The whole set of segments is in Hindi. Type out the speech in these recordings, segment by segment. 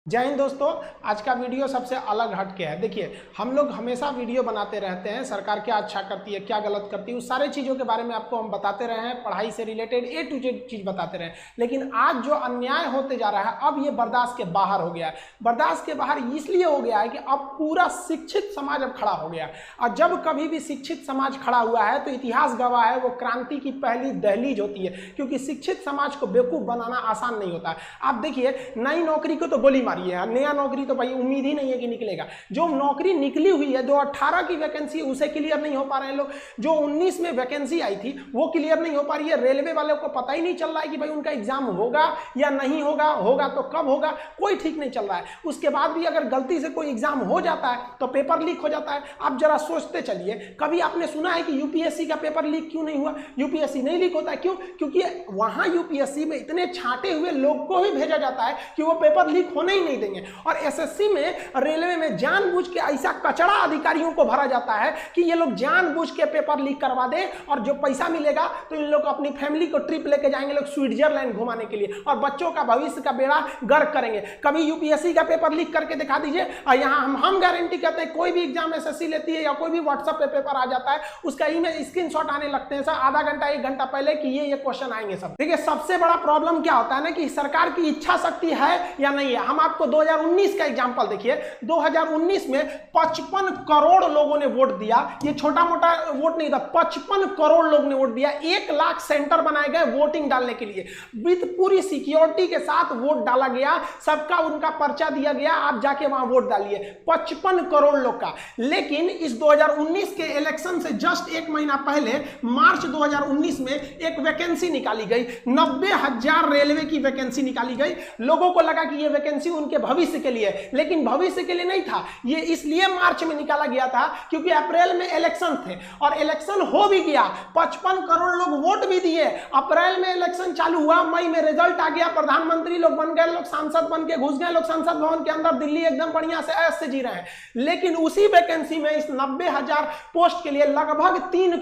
जय हिंद दोस्तों। आज का वीडियो सबसे अलग हटके है। देखिए, हम लोग हमेशा वीडियो बनाते रहते हैं, सरकार क्या अच्छा करती है, क्या गलत करती है, उस सारे चीज़ों के बारे में आपको हम बताते रहे हैं, पढ़ाई से रिलेटेड A to Z चीज़ बताते रहे हैं। लेकिन आज जो अन्याय होते जा रहा है, अब ये बर्दाश्त के बाहर हो गया है। बर्दाश्त के बाहर इसलिए हो गया है कि अब पूरा शिक्षित समाज अब खड़ा हो गया है। और जब कभी भी शिक्षित समाज खड़ा हुआ है तो इतिहास गवाह है, वो क्रांति की पहली दहलीज होती है, क्योंकि शिक्षित समाज को बेवकूफ़ बनाना आसान नहीं होता है। आप देखिए, नई नौकरी को तो गोली मारी है, नया नौकरी तो भाई उम्मीद ही नहीं है कि निकलेगा। जो नौकरी निकली हुई है, जो 18 की वैकेंसी उसे क्लियर नहीं हो पा रहे हैं लोग। जो 19 में वैकेंसी आई थी वो क्लियर नहीं हो पा रही है। रेलवे वालों को पता ही नहीं चल रहा है कि भाई उनका एग्जाम होगा या नहीं होगा, होगा तो कब होगा, कोई ठीक नहीं चल रहा है। उसके बाद भी अगर गलती से कोई एग्जाम हो जाता है तो पेपर लीक हो जाता है। आप जरा सोचते चलिए, कभी आपने सुना है कि यूपीएससी का पेपर लीक क्यों नहीं हुआ? यूपीएससी नहीं लीक होता है, क्यों? क्योंकि वहां यूपीएससी में इतने छांटे हुए लोग को ही भेजा जाता है कि वो पेपर लीक होने ही नहीं देंगे। और एसएससी में, रेलवे में जानबूझ के ऐसा कचड़ा अधिकारियों को भरा जाता है कि ये लोग जानबूझ के पेपर लीक करवा दे, और जो पैसा मिलेगा तो इन लोग अपनी फैमिली को ट्रिप लेके जाएंगे लोग स्विट्जरलैंड घुमाने के लिए, और बच्चों का भविष्य का बेड़ा गर्क करेंगे। कभी यूपीएससी का पेपर लीक करके दिखा दीजिए, और यहाँ हम गारंटी करते हैं, कोई भी एग्जाम एसएससी लेती है या कोई भी व्हाट्सएप पे पेपर आ जाता है, उसका ईमेल स्क्रीनशॉट आने लगते हैं सर आधा घंटा 1 घंटा पहले कि ये क्वेश्चन आएंगे सब। देखिए, सबसे बड़ा प्रॉब्लम क्या होता है ना, कि सरकार की इच्छा शक्ति है या नहीं है। हम आपको 2019 का एग्जाम्पल देखिए। 2019 में 55 करोड़ लोगों ने वोट दिया। ये छोटा मोटा वोट नहीं था, 55 करोड़ लोग ने वोट दिया। 1 लाख सेंटर बनाए गए वोटिंग डालने के लिए, विद पूरी सिक्योरिटी के साथ वोट डाला गया, सबका उनका पर्चा दिया गया, आप जाके वहां वोट डालिए। 55 करोड़ लोग का। लेकिन इस 2019 के इलेक्शन से जस्ट 1 महीना पहले मार्च 2019 में एक वैकेंसी निकाली गई, 90,000 रेलवे की वैकेंसी निकाली गई। लोगों को लगा कि यह वैकेंसी उनके भविष्य के लिए, लेकिन भविष्य के लिए नहीं था। ये इसलिए मार्च में निकाला गया था क्योंकि अप्रैल में इलेक्शन थे, और इलेक्शन हो भी गया। 55 करोड़ लोग वोट भी दिए। अप्रैल में इलेक्शन चालू हुआ, मई में रिजल्ट आ गया, प्रधानमंत्री लोग बन गए, लोग सांसद बन के घुस गए, लोग संसद भवन के अंदर, दिल्ली एकदम बढ़िया से ऐश से जी रहे हैं। लेकिन उसी वैकेंसी में इस 90,000 पोस्ट के लिए लगभग 3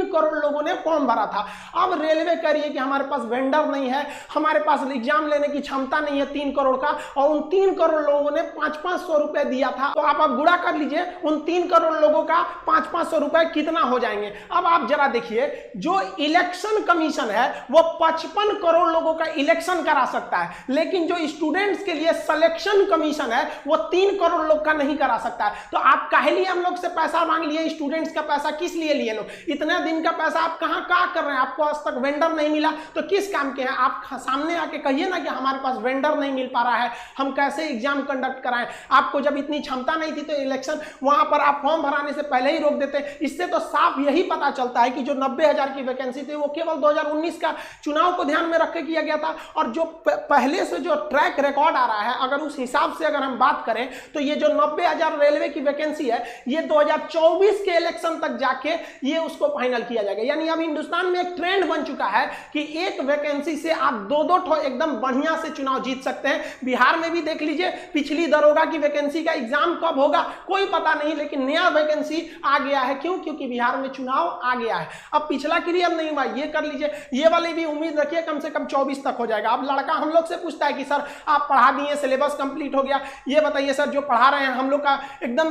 करोड़ लोगों ने फॉर्म भरा था। अब रेलवे कह रही है कि हमारे पास वेंडर नहीं है, हमारे पास एग्जाम लेने की क्षमता नहीं है 3 करोड़ का, और उन 3 करोड़ लोगों ने 500-500 रुपए दिया था। तो आप गुणा कर लीजिए, उन 3 करोड़ लोगों का 500-500 रुपए कितना हो जाएंगे। अब आप जरा देखिए, जो इलेक्शन कमीशन है वो 55 करोड़ लोगों का इलेक्शन करा सकता है, लेकिन जो स्टूडेंट्स के लिए सिलेक्शन कमीशन है वो 3 करोड़ लोग का नहीं करा सकता है। तो आप काहे लिए हम लोग से पैसा मांग लिए? स्टूडेंट्स का पैसा किस लिए लिए लोग? इतने दिन का पैसा आप कहां कर रहे हैं? आपको आज तक वेंडर नहीं मिला तो किस काम के हैं आप? सामने आके कहिए ना कि हमारे पास वेंडर नहीं मिल पा रहा है, हम कैसे एग्जाम कंडक्ट कराएं। आपको जब इतनी क्षमता नहीं थी तो इलेक्शन वहां पर आप फॉर्म भराने से पहले ही रोक देते। इससे तो साफ यही पता चलता है कि जो 90,000 की वैकेंसी थी वो केवल 2019 का चुनाव को ध्यान में रख के किया गया था। और जो पहले से जो ट्रैक रिकॉर्ड आ रहा है, अगर उस हिसाब से अगर हम बात करें तो ये जो 90,000 रेलवे की वैकेंसी है, ये 2024 के इलेक्शन तक जाके ये उसको फाइनल किया जाएगा। यानी अब हिंदुस्तान में एक ट्रेंड बन चुका है कि एक वैकेंसी से आप 2-2 एकदम बढ़िया से चुनाव जीत सकते हैं। बिहार में भी देख लीजिए, पिछली दरोगा की वैकेंसी का एग्जाम कब होगा कोई पता नहीं, लेकिन नया वैकेंसी आ गया है। क्यों? क्योंकि बिहार में चुनाव आ गया है। अब पिछला क्लियर नहीं हुआ, ये कर लीजिए, ये वाली भी उम्मीद रखिए कम से कम 24 तक हो जाएगा। अब लड़का हम लोग से पूछता है कि सर आप पढ़ा दिए, सिलेबस कंप्लीट हो गया, ये बताइए सर जो पढ़ा रहे हैं हम लोग का एकदम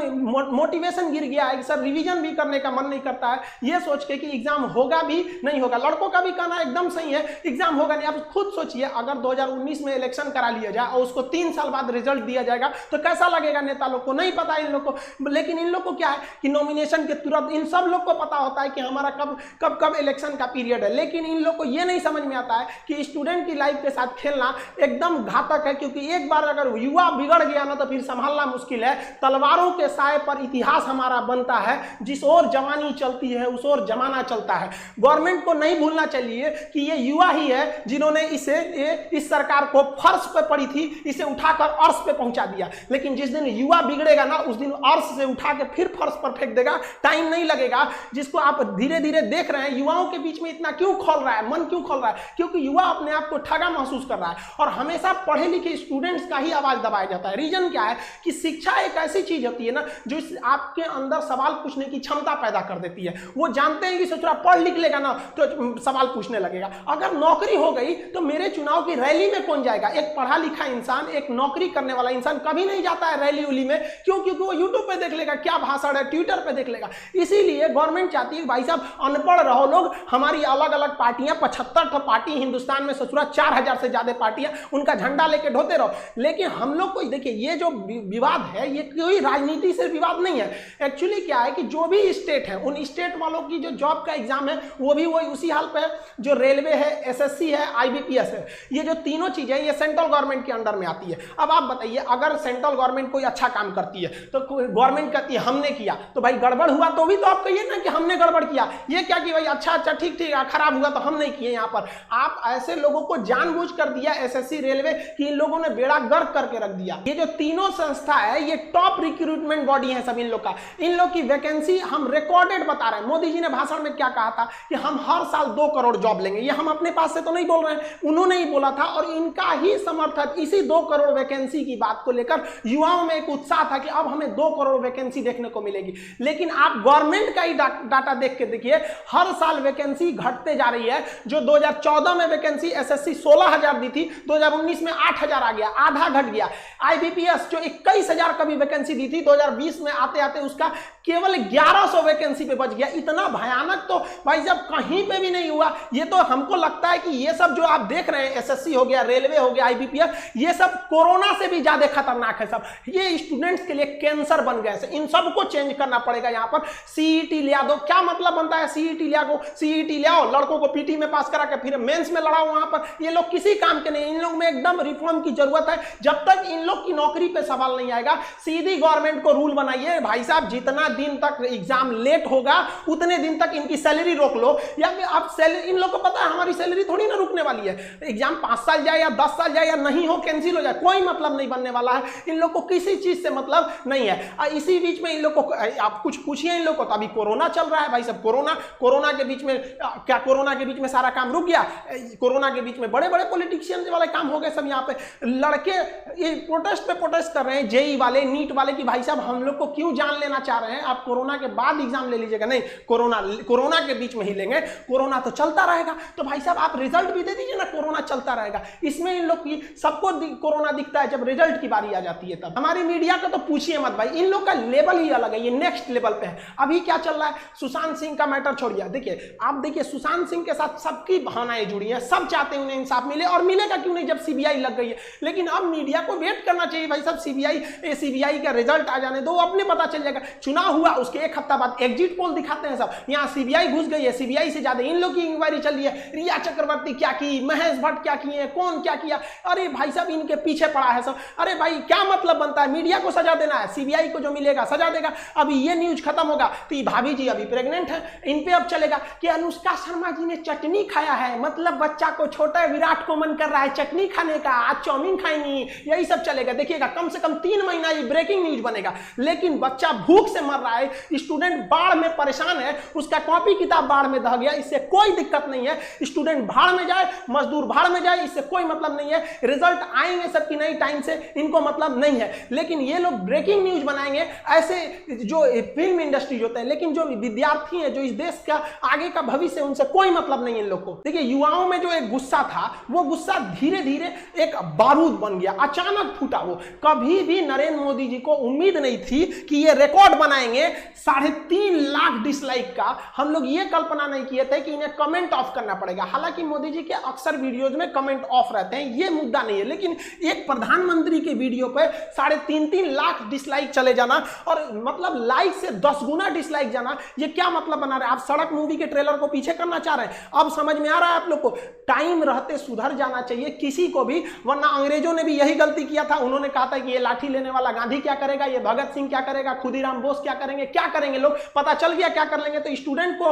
मोटिवेशन गिर गया है, सर रिवीजन भी करने का मन नहीं करता है, ये सोच के कि एग्जाम होगा भी नहीं होगा। लड़कों का भी कहना एकदम सही है, एग्जाम होगा नहीं। आप खुद सोचिए, अगर 2019 में इलेक्शन करा लिया जाए और उसको 3 साल बाद रिजल्ट दिया जाएगा तो कैसा लगेगा नेता लोग को? नहीं पता इन लोग को। लेकिन इन लोग को क्या है कि नॉमिनेशन के तुरंत इन सब लोग को पता होता है कि हमारा कब इलेक्शन का पीरियड है। लेकिन इन लोग को यह नहीं समझ में आता है कि स्टूडेंट की लाइफ के साथ खेलना एकदम घातक है, क्योंकि एक बार अगर युवा बिगड़ गया ना तो फिर संभालना मुश्किल है। तलवारों के साए पर इतिहास हमारा बनता है, जिस ओर जवानी चलती है उस ओर जमाना चलता है। गवर्नमेंट को नहीं भूलना चाहिए कि ये युवा ही है जिन्होंने इस सरकार को फर्श पे पड़ी थी, इसे उठाकर अर्श पे पहुंचा दिया। लेकिन जिस दिन युवा बिगड़ेगा ना, उस दिन अर्श से उठा के फिर फर्श पर फेंक देगा, टाइम नहीं लगेगा। जिसको आप धीरे धीरे देख रहे हैं, युवाओं के बीच में इतना क्यों खोल रहा है, मन क्यों खोल रहा है? क्योंकि युवा अपने आप को ठगा महसूस कर रहा है, और हमेशा पढ़े लिखे स्टूडेंट्स का ही आवाज दबाया जाता है। रीजन क्या है कि शिक्षा एक ऐसी चीज होती है ना जो आपके अंदर सवाल पूछने की क्षमता पैदा कर देती है। वो जानते हैं कि सोच रहा पढ़ लिख लेगा ना तो सवाल पूछने लगेगा। अगर नौकरी हो गई तो मेरे चुनाव की रैली में कौन जाएगा? एक पढ़ा लिखा इंसान इंसान, एक नौकरी करने वाला इंसान कभी नहीं जाता है रैली उली में। क्यों? क्योंकि वो यूट्यूब पे देख लेगा क्या भाषण है, ट्विटर पे देख लेगा। इसीलिए गवर्नमेंट चाहती है भाई साहब अनपढ़ रहो लोग, हमारी अलग अलग पार्टियां, 75 पार्टी हिंदुस्तान में, ससुरा 4000 से ज्यादा पार्टियां, उनका झंडा लेके ढोते रहो। लेकिन हम लोग को देखिए ये जो विवाद है ये कोई राजनीति से विवाद नहीं है। एक्चुअली क्या है कि जो भी स्टेट है उन स्टेट वालों की जो जॉब का एग्जाम है वो भी वही उसी हाल पे है जो रेलवे है, एसएससी है, आईबीपीएस है। ये जो तीनों चीजें ये सेंट्रल गवर्नमेंट के अंडर में आती है। अब आप बताइए अगर सेंट्रल गवर्नमेंट कोई अच्छा काम करती है तो गवर्नमेंट कहती है हमने किया, तो भाई गड़बड़ हुआ तो भी तो आप कहिए ना कि हमने गड़बड़ किया। ये क्या कि भाई अच्छा ठीक खराब हुआ तो हम नहीं किए। यहाँ पर आप ऐसे लोगों को जानबूझ कर दिया एसएससी, रेलवे, कि इन लोगों ने बेड़ा गर्क करके रख दिया। ये जो तीनों संस्था है ये टॉप रिक्रूटमेंट बॉडी है सब इन लोग का। इन लोग की वैकेंसी हम रिकॉर्डेड बता रहे हैं। मोदी जी ने भाषण में क्या कहा था कि हम हर साल 2 करोड़ जॉब लेंगे। ये हम अपने पास से तो नहीं बोल रहे हैं, उन्होंने ही बोला था। और इनका ही समर्थक इसी 2 करोड़ वैकेंसी की बात को लेकर युवाओं में एक उत्साह था कि अब हमें 2 करोड़ वैकेंसी देखने को मिलेगी। लेकिन आप गवर्नमेंट का ही डाटा देख के देखिए, हर साल वैकेंसी घटते जा रही है। जो 2014 में वैकेंसी एसएससी 16,000 दी थी, 2019 में 8,000 आ गया, आधा घट गया। आईबीपीएस जो 21,000 का भी वैकेंसी दी थी, 2020 में आते आते उसका केवल 1100 वैकेंसी पे बच गया। इतना भयानक तो भाई साहब कहीं पे भी नहीं हुआ। ये तो हमको लगता है कि ये सब जो आप देख रहे हैं, एसएससी हो गया, रेलवे हो गया, आईबीपीएस, ये सब कोरोना से भी ज्यादा खतरनाक है। सब ये स्टूडेंट्स के लिए कैंसर बन गए। इन सबको चेंज करना पड़ेगा। यहाँ पर सीईटी ले दो, क्या मतलब बनता है सीईटी ले आओ, लड़कों को पीटी में पास करा के फिर मेंस में लड़ाओ। वहां पर ये लोग किसी काम के नहीं। इन लोग में एकदम रिफॉर्म की जरूरत है। जब तक इन लोग की नौकरी पे सवाल नहीं आएगा, सीधी गवर्नमेंट को रूल बनाइए भाई साहब, जितना दिन तक एग्जाम लेट होगा उतने दिन तक इनकी सैलरी रोक लो। या आप सैलरी, इन लोग को पता है हमारी सैलरी थोड़ी ना रुकने वाली है। एग्जाम 5 साल जाए या 10 साल जाए या नहीं हो, कैंसिल हो जाए, कोई मतलब नहीं बनने वाला है। इन लोग को किसी चीज से मतलब नहीं है। इसी बीच में इन लोग को आप कुछ पूछिए इन लोग को, तो अभी कोरोना चल रहा है भाई साहब। कोरोना के बीच में क्या, कोरोना के बीच में सारा काम रुक गया? कोरोना के बीच में बड़े बड़े पॉलिटिशियन वाले काम हो गए सब। यहाँ पे लड़के ये प्रोटेस्ट कर रहे हैं, जेई वाले, नीट वाले, कि भाई साहब हम लोग को क्यों जान लेना चाह रहे हैं? आप कोरोना के बाद एग्जाम ले लीजिएगा। नहीं, कोरोना के बीच में ही लेंगे, कोरोना तो चलता रहेगा। तो भाई साहब आप रिजल्ट भी दे दीजिए ना, कोरोना चलता रहेगा। इसमें इन लोग की सबको कोरोना दिखता है, जब रिजल्ट की बारी आ जाती है तब। हमारी मीडिया का तो पूछिए मत भाई, इन लोग का लेवल ही अलग है, ये नेक्स्ट लेवल पे है। अभी क्या चल रहा है, सुशांत सिंह का मैटर छोड़िए। देखिए आप देखिए, सुशांत सिंह के साथ सबकी भावनाएं जुड़ी हैं, सब चाहते हैं उन्हें इंसाफ मिले, और मिलेगा क्यों नहीं जब सीबीआई लग गई है। लेकिन अब मीडिया को वेट करना चाहिए भाई साहब, सीबीआई का रिजल्ट आ जाने दो, अपने पता चल जाएगा। चुनाव हुआ उसके 1 हफ्ता बाद एग्जिट पोल दिखाते हैं सब, यहाँ सीबीआई घुस गई है, सीबीआई से ज्यादा इन लोग की इंक्वायरी चल रही है। रिया चक्रवर्ती क्या की, महेश भट्ट क्या किए, कौन क्या किया, अरे भाई साहब इनके पीछे पड़ा है सब। अरे भाई क्या मतलब बनता है, मीडिया को सजा देना है, सीबीआई को जो मिलेगा सजा देगा। अभी ये न्यूज खत्म होगा तो भाभी जी अभी प्रेग्नेंट है, इन पे अब चलेगा कि अनुष्का शर्मा जी ने चटनी खाया है, मतलब बच्चा को छोटा विराट को मन कर रहा है चटनी खाने का, आज चाउमीन खाएंगी, यही सब चलेगा। देखिएगा कम से कम 3 महीना ये ब्रेकिंग न्यूज बनेगा। लेकिन बच्चा भूख से मर रहा है, स्टूडेंट बाढ़ में परेशान है, उसका कॉपी किताब बाढ़ में दह गया, इससे कोई दिक्कत नहीं है। स्टूडेंट भाड़ में जाए, मजदूर भाड़ में जाए, इससे कोई मतलब नहीं है। रिजल्ट आएंगे सबकी नई टाइम से, इनको मतलब नहीं है। लेकिन ये लोग ब्रेकिंग न्यूज बनाएंगे, ऐसे जो फिल्म इंडस्ट्री होते हैं। लेकिन जो विद्यार्थी है, जो इस देश का आगे का भविष्य, उनसे कोई मतलब नहीं है इन लोग को। देखिए युवाओं में जो एक गुस्सा था, वो गुस्सा धीरे धीरे एक बारूद बन गया, अचानक फूटा। वो कभी भी नरेंद्र मोदी जी को उम्मीद नहीं थी कि ये रिकॉर्ड बनाएंगे 3.5 लाख डिसलाइक का। हम लोग ये कल्पना नहीं किए थे कि इन्हें कमेंट ऑफ करना पड़ेगा। हालांकि मोदी जी के अक्सर वीडियोज में कमेंट ऑफ रहते हैं, ये मुद्दा नहीं है। लेकिन एक प्रधानमंत्री के वीडियो पे 3.5 लाख डिसलाइक चले जाना, और मतलब लाइक से 10 गुना डिसलाइक जाना, ये क्या मतलब बना रहे हैं? आप सड़क मूवी के ट्रेलर को पीछे करना चाह रहे हैं? अब समझ में आ रहा है आप लोग को, टाइम रहते सुधर जाना चाहिए किसी को भी, वरना अंग्रेजों ने भी यही गलती किया था। उन्होंने कहा था कि ये लाठी लेने वाला गांधी क्या करेगा, ये भगत सिंह क्या करेगा, खुदीराम बोस क्या करेंगे लोग, पता चल गया क्या कर लेंगे। तो स्टूडेंट को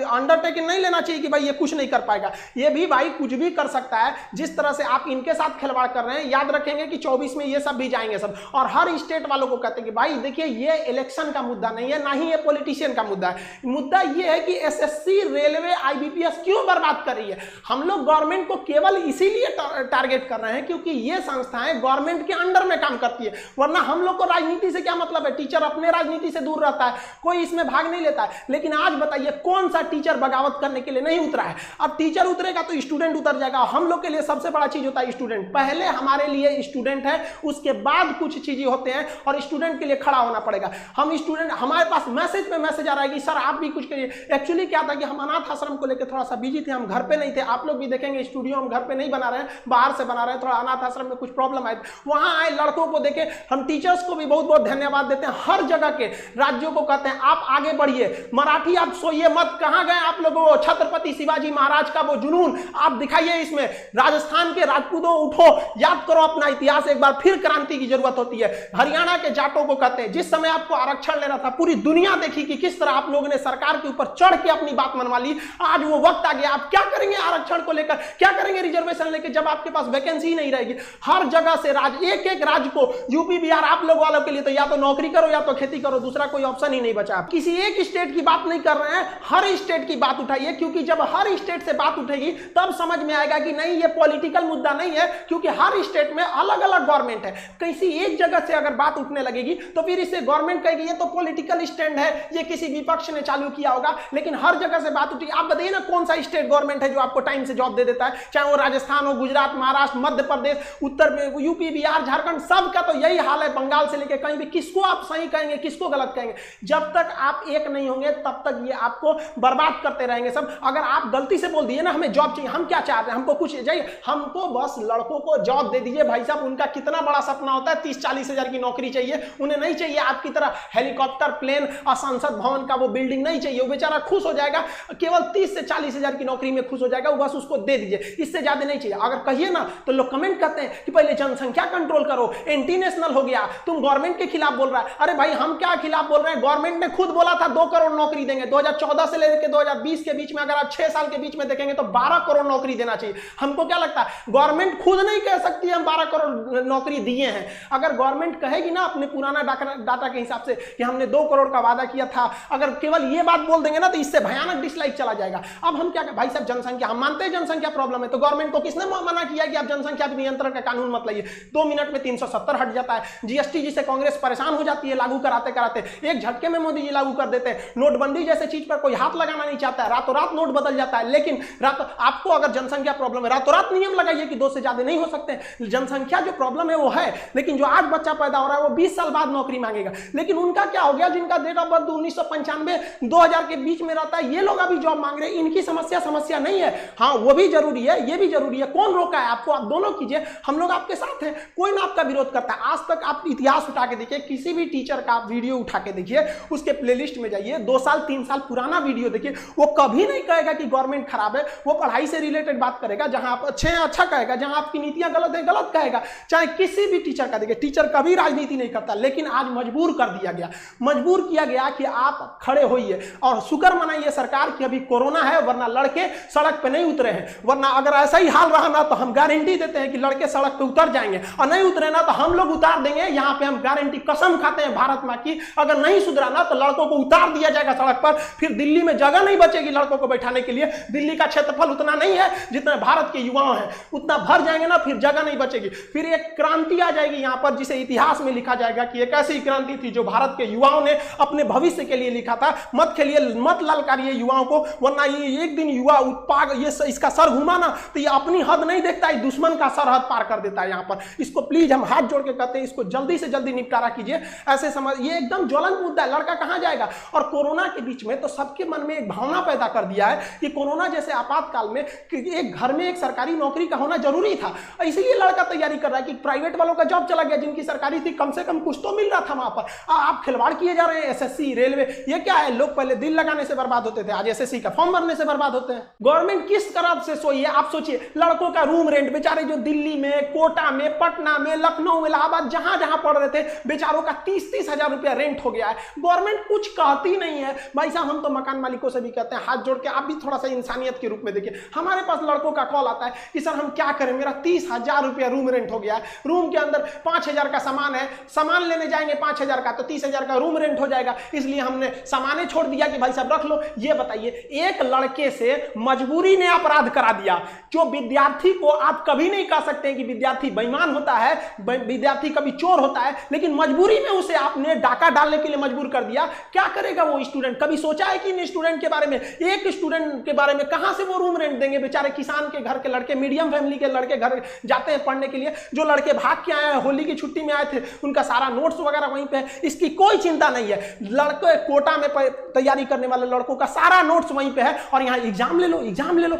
अंडरटेकिंग नहीं लेना चाहिए कि भाई ये कुछ नहीं कर पाएगा। ये भी भाई कुछ भी कर सकता है। जिस तरह से आप इनके साथ खिलवाड़ कर रहे हैं, याद रखेंगे कि 24 में ये सब भी जाएंगे सब। और हर स्टेट वालों को कहते हैं कि भाई देखिए ये इलेक्शन का मुद्दा नहीं है, ना ही ये पॉलिटिशियन का मुद्दा है। मुद्दा ये है कि एसएससी, रेलवे, आईबीपीएस क्यों बर्बाद कर रही है। हम लोग गवर्नमेंट को केवल इसीलिए टारगेट कर रहे हैं क्योंकि ये संस्थाएं गवर्नमेंट के अंडर में काम करती है। वरना हम लोग को राजनीति से क्या मतलब है? टीचर अपने राजनीति से दूर रहता है, कोई इसमें भाग नहीं लेता है। लेकिन आज बताइए कौन सा टीचर बगावत करने के लिए नहीं उतरा है? अब टीचर उतरेगा तो स्टूडेंट उतर जाएगा। हम लोग के लिए सबसे बड़ा चीज होता है स्टूडेंट। पहले हमारे लिए स्टूडेंट है, उसके बाद कुछ चीजें होते हैं और स्टूडेंट के लिए खड़ा होना पड़ेगा। हम स्टूडेंट, हमारे पास मैसेज पे मैसेज आ रहा है कि सर आप भी कुछ करिए। एक्चुअली क्या था कि हम अनाथ आश्रम को लेकर थोड़ा सा बिजी थे, हम घर पे नहीं थे। आप लोग भी देखेंगे स्टूडियो हम घर पे नहीं बना रहे हैं, बाहर से बना रहे हैं। थोड़ा अनाथ आश्रम में कुछ प्रॉब्लम आए, वहां आए लड़कों को देखे। हम टीचर्स को भी बहुत बहुत धन्यवाद देते हैं, हर जगह के राज्यों को कहते हैं आप आगे बढ़िए, मराठी आप सोइए मत। कहां गए आप लोगों को छत्रपति शिवाजी महाराज का वो जुनून आप दिखाइए इसमें। राजस्थान के राजपूतों उठो, याद करो अपना इतिहास एक बार, फिर क्रांति की जरूरत होती है। हरियाणा के जाटों को कहते हैं, जिस समय आपको आरक्षण लेना था पूरी दुनिया देखी कि किस तरह आप लोगों ने सरकार के ऊपर चढ़ के अपनी बात मनवा ली। आज वो वक्त आ गया, आप क्या करेंगे आरक्षण को लेकर, क्या करेंगे रिजर्वेशन लेकर, जब आपके पास वैकेंसी नहीं रहेगी। हर जगह से एक एक राज्य को, यूपी बिहार आप लोग वालों के लिए तो या तो नौकरी करो या तो खेती करो, दूसरा कोई ऑप्शन ही नहीं बचा। किसी एक स्टेट की बात नहीं कर रहे हैं, हर स्टेट की बात उठाइए, क्योंकि जब हर स्टेट से बात उठेगी तब समझ में आएगा कि नहीं ये पॉलिटिकल मुद्दा नहीं है, क्योंकि हर स्टेट में अलग अलग गवर्नमेंट है। किसी एक जगह से अगर बात उठने लगेगी तो फिर इससे गवर्नमेंट कहेगी ये तो पॉलिटिकल स्टैंड है, ये किसी विपक्ष ने चालू किया होगा। लेकिन हर जगह से बात उठी, आप बताइए ना कौन सा स्टेट गवर्नमेंट है जो आपको टाइम से जॉब दे देता है, चाहे वो राजस्थान हो, गुजरात, महाराष्ट्र, मध्य प्रदेश, उत्तर में यूपी बिहार झारखंड, सबका तो यही हाल है। बंगाल से लेकर कहीं भी, किसको आप सही कहेंगे किसको गलत कहेंगे? जब तक आप एक नहीं होंगे तब तक ये आपको बर्बाद करते रहेंगे सब। अगर आप गलती से बोल दिए ना हमें जॉब चाहिए, हम क्या चाहते हैं, हमको कुछ चाहिए, हमको बस लड़कों को जॉब दे दीजिए। भाई साहब उनका कितना बड़ा सपना होता है, 30-40 हजार की नौकरी चाहिए, उन्हें नहीं चाहिए आपकी तरह हेलीकॉप्टर, प्लेन और संसद भवन का वो बिल्डिंग नहीं चाहिए। वो बेचारा खुश हो जाएगा, केवल 30 से 40 हजार की नौकरी में खुश हो जाएगा, वो बस उसको दे दीजिए, इससे ज्यादा नहीं चाहिए। अगर कहिए ना तो लोग कमेंट करते हैं कि पहले जनसंख्या कंट्रोल करो, एंटी नेशनल हो गया, तुम गवर्नमेंट के खिलाफ बोल रहा है। अरे भाई हम क्या खिलाफ बोल रहे हैं, गवर्नमेंट ने खुद बोला था 2 करोड़ नौकरी देंगे। 2014 से लेकर 2020 के बीच में अगर आप 6 साल के बीच में देखेंगे तो 12 करोड़ नौकरी देना चाहिए। हमको क्या लगता है गवर्नमेंट खुद नहीं कह सकती हम 12 करोड़ नौकरी दिए हैं। अगर गवर्नमेंट कहेगी ना अपने पुराना डाटा के हिसाब से कि हमने 2 करोड़ का वादा किया था, अगर केवल ये बात बोल देंगे ना तो इससे भयानक डिसलाइक चला जाएगा। अब हम क्या, भाई साहब जनसंख्या, हम मानते हैं जनसंख्या प्रॉब्लम है, तो गवर्नमेंट को किसने मना किया कि आप जनसंख्या के नियंत्रण का कानून मत लाइए? 2 मिनट में 370 हट जाता है। जीएसटी जिसे कांग्रेस परेशान हो जाती है लागू कराते कराते, एक झटके में मोदी जी लागू कर देते हैं। नोटबंदी जैसे चीज पर कोई हाथ लगाना नहीं चाहता है, रातों रात नोट बदल जाता है। लेकिन आपको अगर जनसंख्या प्रॉब्लम है, रातों रात नियम लगाइए कि 2 से ज्यादा नहीं हो सकते। जनसंख्या जो प्रॉब्लम है वो है, लेकिन जो आज बच्चा पैदा हो रहा है वो 20 साल बाद नौकरी मांगेगा। लेकिन उनका क्या हो गया, जिनका डेट ऑफ बर्थ 1995 2000 के बीच में रहता है, ये लोग अभी जॉब मांग रहे हैं। इनकी समस्या नहीं है। हाँ वो भी जरूरी है, ये भी जरूरी है। कौन रोका है आपको? आप दोनों कीजिए, हम लोग आपके साथ हैं, कोई ना आपका विरोध करता है। आज तक आप इतिहास उठा के देखिए, किसी भी टीचर का आप वीडियो उठा के देखिए, उसके प्लेलिस्ट में जाइए, 2 साल 3 साल पुराना वीडियो देखिए, वो कभी नहीं कहेगा कि गवर्नमेंट खराब है। वो पढ़ाई से रिलेटेड बात करेगा, जहां आप अच्छे हैं अच्छा कहेगा, जहां आपकी नीतियां गलत है गलत कहेगा। चाहे किसी भी टीचर का देखिए, टीचर कभी राजनीति नहीं करता, लेकिन आज मजबूर कर दिया गया, मजबूर किया गया कि आप खड़े होइए और शुक्र मनाइए सरकार की अभी कोरोना है, वरना लड़के सड़क पे नहीं उतरे हैं। वरना अगर ऐसा ही हाल रहा ना तो हम गारंटी देते हैं कि लड़के सड़क पे उतर जाएंगे, और नहीं उतरे ना तो हम लोग उतार देंगे। यहाँ पे हम गारंटी, कसम खाते हैं भारत मां की, अगर नहीं सुधरा ना तो लड़कों को उतार दिया जाएगा सड़क पर। फिर दिल्ली में जगह नहीं बचेगी लड़कों को बैठाने के लिए। दिल्ली का क्षेत्रफल उतना नहीं है जितना भारत के युवाओं हैं, उतना भर जाएंगे ना, फिर जगह नहीं बचेगी। फिर एक क्रांति आ जाएगी यहाँ पर, जिसे इतिहास में लिखा जाएगा कि एक ऐसी क्रांति थी जो भारत के युवाओं ने अपने भविष्य के लिए लिखा था। मत खेलिए, मत ललकारिए युवाओं को, वरना ये एक दिन युवा उत्पाद ये इसका सर घुमा ना तो ये अपनी हद नहीं देखता है, दुश्मन का सरहद पार कर देता है यहाँ पर। इसको प्लीज हम हाथ जोड़ के कहते हैं, इसको जल्दी से जल्दी निपटारा कीजिए। ऐसे समझ, ये एकदम ज्वलंत मुद्दा है, लड़का कहाँ जाएगा? और कोरोना के बीच में तो सबके मन में एक भावना पैदा कर दिया है कि कोरोना जैसे आपातकाल में एक घर में एक सरकारी नौकरी का होना जरूरी था। इसीलिए लड़का तैयारी कर रहा है कि प्राइवेट वालों का जॉब चला गया, जिनकी सरकारी थी कम से कम कुछ तो मिल रहा था वहां पर। आप खिलवाड़ किए जा रहे हैं। एसएससी, रेलवे, ये क्या है? लोग पहले दिल लगाने से बर्बाद होते थे, आज एसएससी का फॉर्म भरने से बर्बाद होते हैं। गवर्नमेंट किस तरह से सोइए, आप सोचिए, लड़कों का रूम रेंट, बेचारे जो दिल्ली में, कोटा में, पटना में, लखनऊ, इलाहाबाद, जहां जहां पढ़ रहे थे, बेचारों का 30-30 हजार रुपया रेंट हो गया है। गवर्नमेंट कुछ कहती नहीं है। भाई साहब हम तो मकान मालिकों से भी कहते हैं, हाथ जोड़ के आप भी थोड़ा सा इंसानियत के रूप में देखिए। हमारे पास लड़कों का कॉल आता है कि सर हम क्या करें, मेरा 30,000 रुपया रूम रेंट हो गया है, रूम के अंदर 5,000 का सामान है, सामान लेने जाएंगे 5,000 का तो 30,000 का रूम रेंट हो जाएगा, इसलिए हमने सामाने छोड़ दिया कि भाई साहब रख लो। ये बताइए, एक लड़के से मजबूरी ने अपराध करा दिया। जो विद्यार्थी को आप कभी नहीं कह सकते हैं कि विद्यार्थी बेईमान होता है, विद्यार्थी कभी चोर होता है, लेकिन मजबूरी में उसे आपने डाका डालने के लिए मजबूर कर दिया। क्या करेगा वो स्टूडेंट? कभी सोचा है कि इन स्टूडेंट के बारे में? एक स्टूडेंट के बारे में कहां से वो रूम रेंट देंगे? बेचारे किसान के घर के लड़के, मीडियम फैमिली के लड़के घर जाते हैं पढ़ने के लिए, जो लड़के भाग के आए हैं होली की छुट्टी में आए थे उनका सारा नोट्स वगैरह वहीं पे है, इसकी कोई चिंता नहीं है। लड़के कोटा में तैयारी करने वाले लड़कों का सारा नोट्स वहीं पे है, और यहाँ एग्जाम ले लो, एग्जाम ले लो,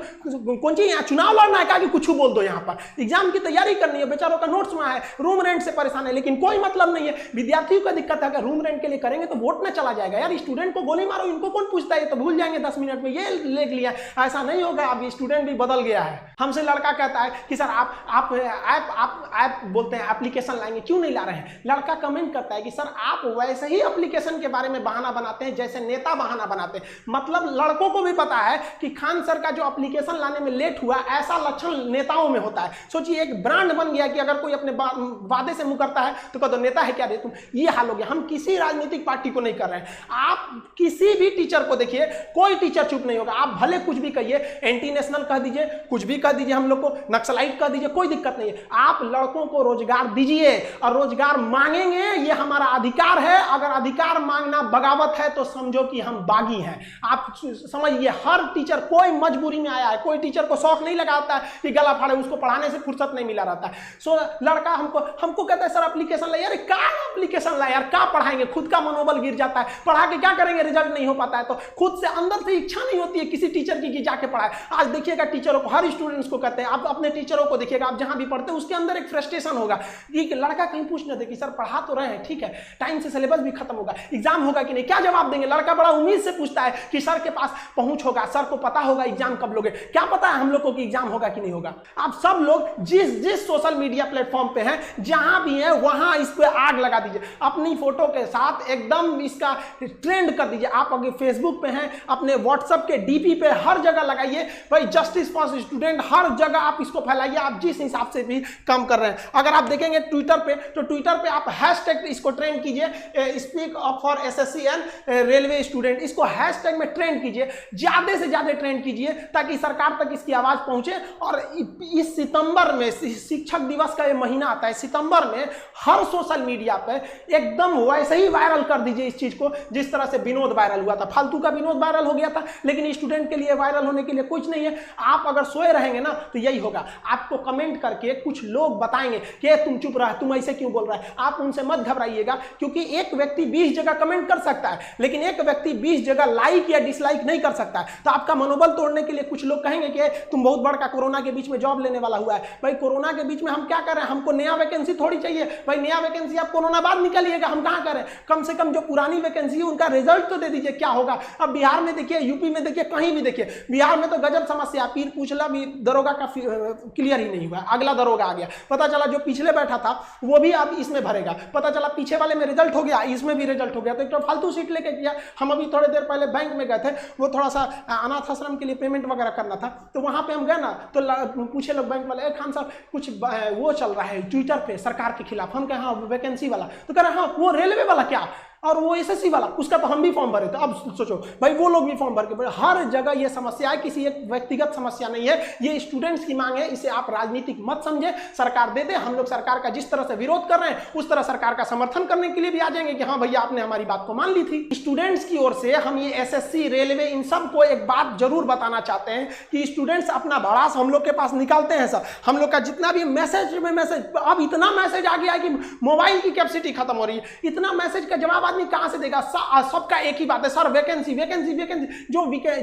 कौन सी यहाँ चुनाव लड़ना है क्या कि कुछ बोल दो, यहाँ पर एग्जाम की तैयारी करनी है, बेचारों का नोट्स वहाँ है, रूम रेंट से परेशान है, लेकिन कोई मतलब नहीं है। विद्यार्थियों का दिक्कत है, अगर रूम रेंट के लिए करेंगे तो वोट ना चला जाएगा यार, स्टूडेंट को गोली मारो, इनको कौन पूछता है, तो भूल जाएंगे 10 मिनट में, ये ले लिया, ऐसा नहीं होगा। अब स्टूडेंट भी बदल गया है। हमसे लड़का कहता है कि सर आप बोलते हैं एप्लीकेशन लाएंगे, क्यों नहीं ला रहे हैं? लड़का कमेंट करता है कि सर आप वैसे ही एप्लीकेशन के बारे में बहाना बनाते हैं जैसे नेता बहाना बनाते हैं। मतलब लड़कों को भी पता है कि खान सर का जो एप्लीकेशन लाने में लेट हुआ, ऐसा लक्षण नेताओं में होता है। सोचिए एक ब्रांड बन गया कि अगर कोई अपने वादे से मुकरता है तो कह दो नेता है क्या रे तुम, ये हाल हो गया। हम किसी राजनीतिक पार्टी को नहीं कर रहे हैं, आप किसी भी टीचर को देखिए, कोई टीचर चुप नहीं होगा, आप भले कुछ भी कहिए, एंटी नेशनल कह दीजिए, कुछ भी कह दीजिए, हम लोग को नक्सलाइट कह दीजिए, कोई दिक्कत नहीं है। आप लड़कों को रोजगार दीजिए और रोजगार मांगेंगे, ये हमारा अधिकार है। अगर अधिकार मांगना बगावत है तो समझो कि हम बागी हैं। आप समझिए, हर टीचर कोई मजबूरी में आया है, कोई टीचर को शौक नहीं लगाता है कि गला फाड़े, उसको पढ़ाने से फुर्सत नहीं मिला रहता है। सो लड़का हमको कहता है सर एप्लीकेशन ला, यार क्या एप्लीकेशन ला यार, क्या पढ़ाएंगे, खुद का मनोबल गिर जाता है, पढ़ा के क्या करेंगे, रिजल्ट नहीं हो पाता है तो खुद से अंदर से इच्छा नहीं होती है किसी टीचर की कि जाके पढ़ाए। आज देखिएगा टीचरों को, हर स्टूडेंट्स को कहते हैं, आप अपने टीचरों को देखिएगा, आप जहां भी पढ़ते हैं उसके अंदर एक फ्रस्ट्रेशन होगा कि लड़का कहीं पूछ न दे कि सर पढ़ा तो रहे हैं, ठीक है, टाइम से सिलेबस भी खत्म होगा, एग्जाम होगा कि नहीं, क्या जवाब देंगे? लड़का बड़ा उम्मीद से पूछता है कि सर के पास पहुंच होगा, सर को पता होगा एग्जाम कब लोगे, क्या पता है हम लोग को कि एग्जाम होगा कि नहीं होगा। आप सब लोग जिस सोशल मीडिया प्लेटफॉर्म पे हैं, जहां भी है वहां इस पे आग लगा दीजिए, अपनी फोटो के साथ एकदम इसका ट्रेंड कर दीजिए। आप अगर फेसबुक पे हैं, अपने व्हाट्सएप के डीपी पे हर जगह लगाइए भाई, जस्टिस फॉर स्टूडेंट, हर जगह आप इसको फैलाइए, आप जिस हिसाब से भी काम कर रहे हैं। अगर आप देखेंगे ट्विटर पे, तो ट्विटर पे आप हैशटैग इसको ट्रेंड कीजिए, speak up for SSC and railway student, इसको हैशटैग में ट्रेंड कीजिए, ज्यादा से ज्यादा ट्रेंड कीजिए ताकि सरकार तक इसकी आवाज पहुंचे। और इस सितंबर में शिक्षक दिवस का ये महीना आता है, सितंबर में हर सोशल मीडिया पे एकदम वैसे ही वायरल कर दीजिए इस चीज को जिस तरह से विनोद वायरल हुआ था, फालतू का विनोद वायरल हो गया था, लेकिन स्टूडेंट के लिए वायरल होने के लिए कुछ नहीं है। आप अगर सोए रहेंगे ना तो यही होगा, आपको कमेंट करके कुछ लोग बताएंगे कि तुम चुप रहा, तुम ऐसे क्यों बोल रहा है। आप उनसे मत घबराइएगा, क्योंकि एक व्यक्ति 20 जगह कमेंट कर सकता है, लेकिन एक व्यक्ति 20 जगह लाइक या डिसलाइक नहीं कर सकता है। तो आपका मनोबल तोड़ने के लिए कुछ लोग कहेंगे कि तुम बहुत बड़का कोरोना के बीच में जॉब लेने वाला हुआ है। भाई कोरोना के बीच में हम क्या कर रहे हैं, हमको नया वैकेंसी थोड़ी चाहिए भाई, नया वैकेंसी आप कोरोना बाद निकलिएगा, हम कहां करें। कम से कम जो पुरानी वैकेंसी है उनका रिजल्ट तो दे दीजिए, क्या होगा। अब बिहार में देखिए, यूपी में देखिए, कहीं भी देखिए, बिहार में तो गजब समस्या, पीर पूछला भी दरोगा का क्लियर ही नहीं हुआ, अगला दरोगा आ गया, पता चला जो पिछले बैठा था वो भी अब इसमें भरेगा, पता चला पीछे वाले में रिजल्ट हो गया, इसमें भी रिजल्ट हो गया। तो एक तो फालतू सीट लेके किया। हम अभी थोड़ी देर पहले बैंक में गए थे, वो थोड़ा सा अनाथ आश्रम के लिए पेमेंट वगैरह करना था, तो वहां पे हम गए ना, तो पूछे लोग बैंक वाले, खान साहब कुछ वो चल रहा है ट्विटर पे सरकार के खिलाफ। हम कहे हाँ वैकेंसी वाला, तो कह रहे हाँ वो रेलवे वाला क्या, और वो एसएससी वाला, उसका तो हम भी फॉर्म भरे थे। अब सोचो भाई वो लोग भी फॉर्म भर के, हर जगह ये समस्या है, किसी एक व्यक्तिगत समस्या नहीं है, ये स्टूडेंट्स की मांग है। इसे आप राजनीतिक मत समझे, सरकार दे दे, हम लोग सरकार का जिस तरह से विरोध कर रहे हैं उस तरह सरकार का समर्थन करने के लिए भी आ जाएंगे कि हाँ भैया आपने हमारी बात को मान ली थी। स्टूडेंट्स की ओर से हम ये एसएससी, रेलवे, इन सब को एक बात जरूर बताना चाहते हैं कि स्टूडेंट्स अपना भड़ास हम लोग के पास निकालते हैं सर। हम लोग का जितना भी मैसेज में मैसेज, अब इतना मैसेज आ गया है कि मोबाइल की कैपेसिटी खत्म हो रही है, इतना मैसेज का जवाब आदमी कहां से देगा। सबका एक ही बात है, सर वैकेंसी वैकेंसी वैकेंसी,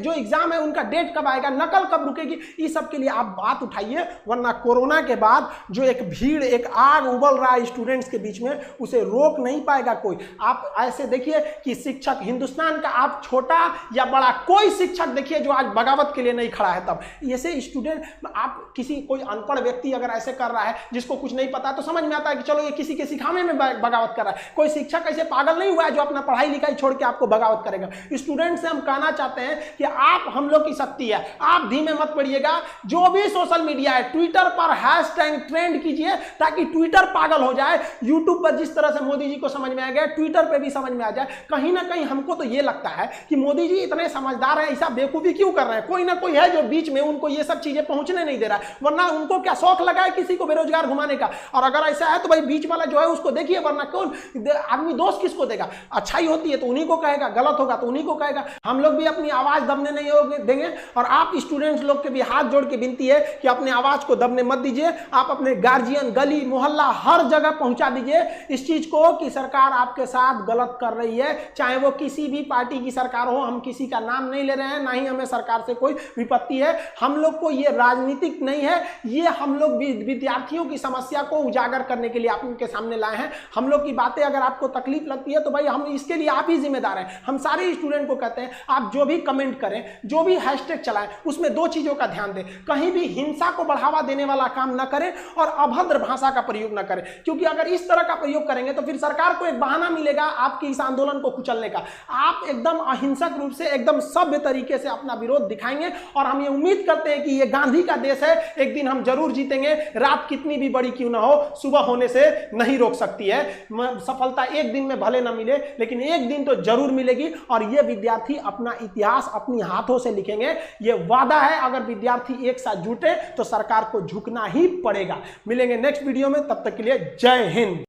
जो एग्जाम है उनका डेट कब आएगा, नकल कब रुकेगी, इस सब के लिए आप बात उठाइए। वरना कोरोना के बाद जो एक भीड़, एक आग उबल रहा है स्टूडेंट्स के बीच में, उसे रोक नहीं पाएगा कोई। आप ऐसे देखिए कि शिक्षक, हिंदुस्तान का आप छोटा या बड़ा कोई शिक्षक देखिए जो आज बगावत के लिए नहीं खड़ा है। तब ऐसे स्टूडेंट, आप किसी कोई अनपढ़ व्यक्ति अगर ऐसे कर रहा है जिसको कुछ नहीं पता है तो समझ में आता है कि चलो ये किसी के सिखाने में बगावत कर रहा है। कोई शिक्षक ऐसे पागल नहीं हुआ है जो अपना पढ़ाई लिखाई छोड़ के आपको बगावत करेगा। स्टूडेंट से हम कहना चाहते हैं कि आप हम लोग की शक्ति है, आप धीमे मत पड़िएगा। जो भी सोशल मीडिया है, ट्विटर पर हैशटैग ट्रेंड कीजिए ताकि ट्विटर पागल हो जाए। यूट्यूब पर जिस तरह से मोदी जी को समझ में आ गया, ट्विटर पे भी समझ में आ जाए। कहीं ना कहीं हमको तो ये लगता है कि मोदी जी इतने समझदार हैं, ऐसा बेवकूफी क्यों कर रहे हैं। कोई ना कोई है जो बीच में उनको ये सब चीजें पहुंचने नहीं दे रहा है, वरना उनको क्या शौक लगा है किसी को बेरोजगार घुमाने का। और अगर ऐसा है तो भाई बीच वाला जो है उसको देखिए, वरना कौन आदमी दोष किसको देगा। अच्छाई होती है तो उन्हीं को कहेगा, गलत होगा तो उन्हीं को कहेगा। हम लोग भी अपनी आवाज दबने नहीं देंगे। और आप स्टूडेंट्स लोग के भी हाथ जोड़ के विनती है कि अपने आवाज को दबने मत दीजिए। आप अपने गार्जियन, गली मोहल्ला हर जगह पहुंचा दीजिए इस चीज को कि सरकार आपके साथ गलत कर रही है, चाहे वो किसी भी पार्टी की सरकार हो। हम किसी का नाम नहीं ले रहे हैं, ना ही हमें सरकार से कोई विपत्ति है। हम लोग को ये राजनीतिक नहीं है, ये हम लोग विद्यार्थियों की समस्या को उजागर करने के लिए आप उनके सामने लाए हैं। हम लोग की बातें अगर आपको तकलीफ लगती है तो भाई हम इसके लिए आप ही जिम्मेदार हैं। हम सारे स्टूडेंट को कहते हैं आप जो भी कमेंट करें, जो भी हैशटैग चलाएं, उसमें दो चीजों का ध्यान दें। कहीं भी हिंसा को बढ़ावा देने वाला काम ना करें और अभद्र भाषा का प्रयोग ना करें, क्योंकि अगर इस तरह का प्रयोग करेंगे तो फिर सरकार को एक बहाना मिलेगा आपके इस आंदोलन को कुचलने का। आप एकदम अहिंसक रूप से, एकदम सभ्य तरीके से अपना विरोध दिखाएंगे और हम ये उम्मीद करते हैं कि ये गांधी का देश है, एक दिन हम जरूर जीतेंगे। रात कितनी भी बड़ी क्यों ना हो, सुबह होने से नहीं रोक सकती है। सफलता एक दिन में भले ना मिले, लेकिन एक दिन तो जरूर मिलेगी और ये विद्यार्थी अपना इतिहास अपनी हाथों से लिखेंगे। ये वादा है, अगर विद्यार्थी एक साथ जुटे तो सरकार को झुकना ही पड़ेगा। मिलेंगे नेक्स्ट वीडियो में, तब तक के लिए जय हिंद।